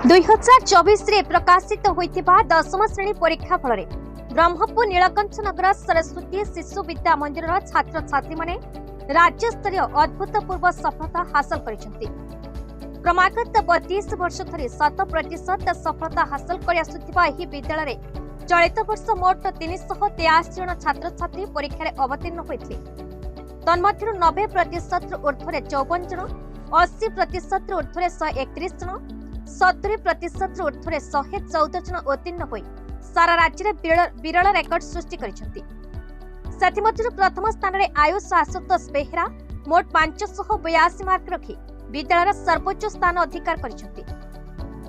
2024 रे प्रकाशित होइथिबा 10म श्रेणी परीक्षा फल ब्रह्मपुर नीलकंठ नगर सरस्वती शिशु विद्या मंदिर छात्र छात्री माने राज्य स्तरीय अभूतपूर्व सफलता हासिल करिसेंति। क्रमागत 32 वर्ष धरि 100% सफलता हासिल करि आसुथिबा एही विद्यालय रे चलित वर्ष मोट 383 जन छात्र छात्री परीक्षा रे अवतीर्ण होइथिले। तन्मध्यरु 90% ऊर्ध्वरे 54 जन, 80% ऊर्ध्वरे 131 जन, 70% ऊर्ध्वरे 114 जन उत्तीर्ण होई सारा राज्य में विरल रेकर्ड सृष्टि करिसेंति। सेथिमध्यरु प्रथम स्थान रे आयुष आशुतोष बेहेरा मोट 582 मार्क रखी विद्यालय सर्वोच्च स्थान अधिकार करिसेंति।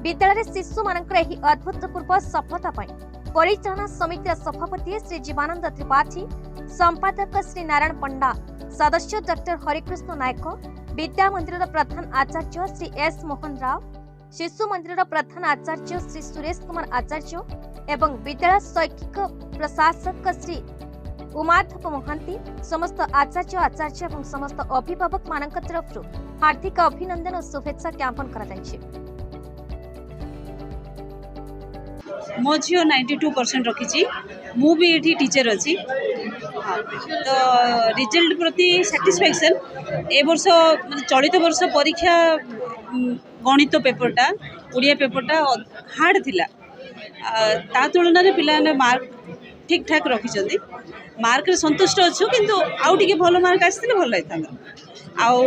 विद्यालय शिशु मानकर एही अभूतपूर्व सफलता पई परिचालना समिति सभापति श्री जीवानंद त्रिपाठी, संपादक श्री नारायण पंडा, सदस्य डॉक्टर हरिकृष्ण नायक, विद्या मंदिर प्रधान आचार्य श्री एस मोहन राव, शिशु मंदिर प्रधान आचार्य श्री सुरेश कुमार आचार्य एवं विद्यालय शैक्षिक प्रशासक श्री उमाधव महांती, समस्त आचार्य एवं समस्त अभिभावक मानक तरफ हार्दिक अभिनंदन और शुभेच्छा ज्ञापन करा जायछि। मो झील 92% रखी मु भी ये टीचर अच्छी तो रिजल्ट प्रति सैटिस्फैक्शन ए वर्ष चलित वर्ष परीक्षा गणित पेपरटा ओडिया पेपरटा हार्ड थिला ता तुलन पिला मार्क ठीक ठाक रखी मार्क संतुष्ट अच्छु किंतु आउ टिके भल मार्क आसते भल लगा आउ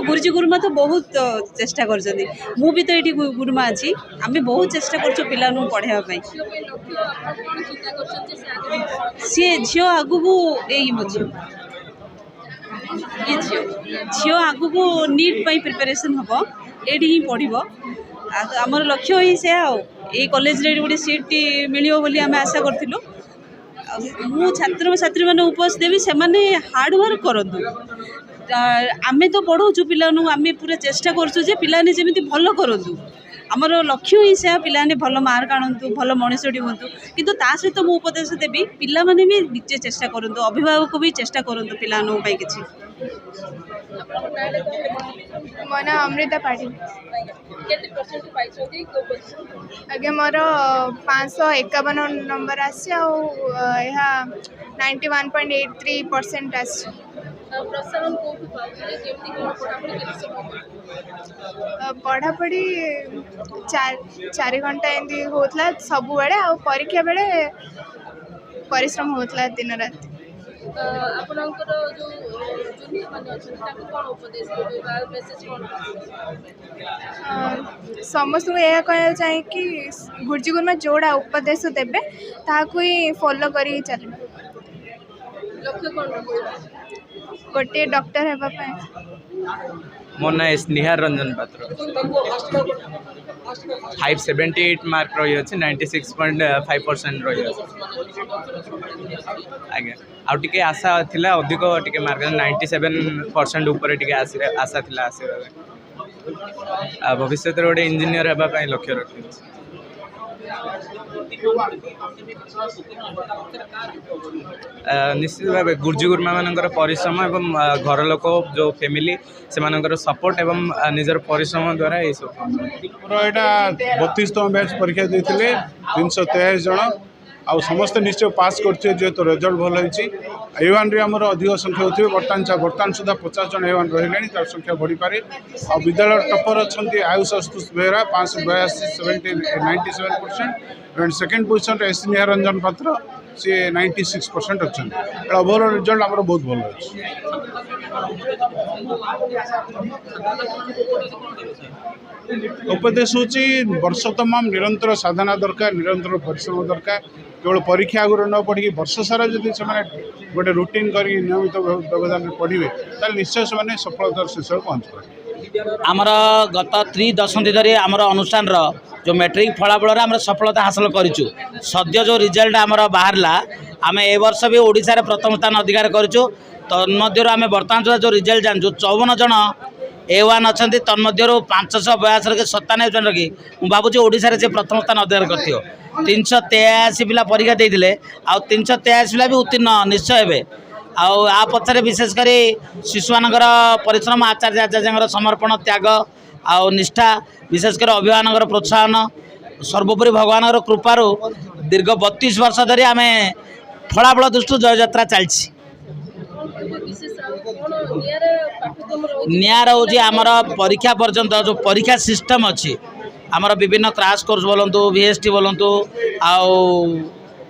गुरुजी गुरुमा तो बहुत चेष्टा कर मु भी तो ये गुरुमा अच्छी आम बहुत चेष्टा कर पिला पढ़ाई सी झील आगु झील आगु नीट प्रिपरेशन हम ये ही पढ़ो आमर लक्ष्य ही से कॉलेज रे गोटे सीट मिलियो बोली आम आशा करूँ। मु छात्र छात्री मैंने उपदेश देवी से हार्ड वर्क करूँ आम तो पढ़ाऊँ पिला आम पूरा चेष्टा करुँ पिलाने जमी भल करूँ आमर लक्ष्य ही से पिलाने भल मार्क आणतु भल मनीषटी हूँ किंतु ता सहित मु उपदेश देवी पिला माने भी निजे चेष्टा करूँ अभिभावक भी चेष्टा करूँ पिला किसी। मो ना अमृता पाठी आगे मोर 551 नंबर आसी 91.83% आसी पढ़ापढ़ी 4 घंटा एमती होता सब बेले आ परीक्षा बेले परिश्रम होता दिन रात। समस्त यह कहना चाहिए कि गुरुजी गुरुमा जोड़ा उपदेश देवे ताकू ही फॉलो कर चल गोटे डॉक्टर है। मो ना निहार रंजन पात्र 578 मार्क रही अच्छे 96.5% रही आज्ञा आउ टिके आशा थिला अधिक टिके मार्क 97% ऊपर टिके आशा थिला आसे भविष्य गोटे इंजीनियर होगा लक्ष्य रखी। निश्चित भाव गुरुजी गुरुमा मानकर परिश्रम एवं घर लोक जो फैमिली से सपोर्ट एवं निजर परिश्रम द्वारा ये सब यहाँ 32तम बैच परीक्षा देते 323 जन आउ समस्त निश्चय पास करते जेहेतु रिजल्ट भल होती A1 रे आमर अधिक संख्या होती बर्तमान सुधा 50 जन A1 रही तार संख्या बढ़ी पारे आ विद्यालय टपर अच्छा Ayush Ashutosh Behera 582 97% and second position S Nihar Ranjan Patra C 96% अच्छा ओवरऑल रिजल्ट आमर बहुत भल अच्छे। उपदेश हूँ वर्ष तमाम निरंतर साधना दरकार निरंतर परिश्रम दरकार केवल परीक्षा आगुरी न पढ़ी वर्ष सारा जब से गोटे रुटीन कर नियमित व्यवधान पढ़े तो निश्चय से सफलतार शीर्ष पहुँच पाए। आमर गत 3 दशंधि धरी आमर अनुष्ठान जो मैट्रिक फलाफल आम सफलता हासिल करूँ सद्य जो रिजल्ट आमर बाहरला आम ए वर्ष भी ओडिशा रे प्रथम स्थान अधिकार करूँ तन्मध्यरु आम बर्तमान सुधा जो रिजल्ट जानूँ 54 जन A1 अच्छा तन्मध्यरु 582 रखी 97 जन रखी मुझे भावुँ ओडिशा रे से प्रथम स्थान अधिकार कर 383 पिला परीक्षा देते आ 383 पिला भी उत्तीर्ण निश्चय हे आ पछरे विशेषकर शिशु मानकर परिश्रम आचार्य समर्पण त्याग आउ निष्ठा विशेषकर अभिभावक प्रोत्साहन सर्वोपरि भगवान कृपार दीर्घ 32 वर्ष धरी आम फलाफल दृष्टि जय यात्रा चलती निया रोचे आमर परीक्षा पर्यंत जो परीक्षा सिस्टम अच्छी आमर विभिन्न क्रैश कोर्स बोलतु VST बोलतु आउ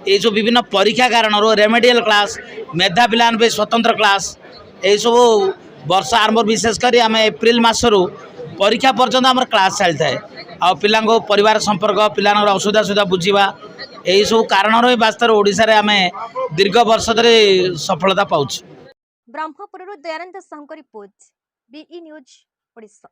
ये जो विभिन्न परीक्षा कारण रेमेडियल क्लास मेधा पिलान स्वतंत्र क्लास यही सब वर्ष आरंभ विशेषकर आम एप्रिल मासरू परीक्षा पर्यंत आम क्लास चलता है आ पिला परिवार संपर्क पिला असुविधा सुविधा बुझा यही सब कारण वास्तव ओडिशा आम दीर्घ वर्ष धरी सफलता पाऊँ। Brahmapur Dayanand Sahu report BE news Odisha.